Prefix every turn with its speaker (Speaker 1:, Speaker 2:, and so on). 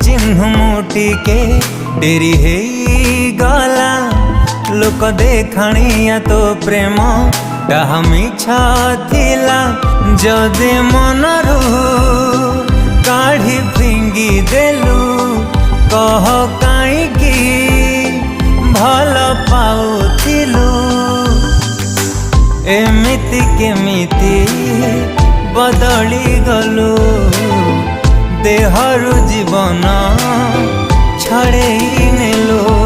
Speaker 1: चिन्हु मुटी के डेरी हे गला लोक देखाणिया तो प्रेम डाहा मिछा थिला जदे मनरू काढ़ी फिंगी देलु कह काईकी भल पाउथिलु एमिति केमिति बदली गलु देहरु जीवन छड़े नेलु।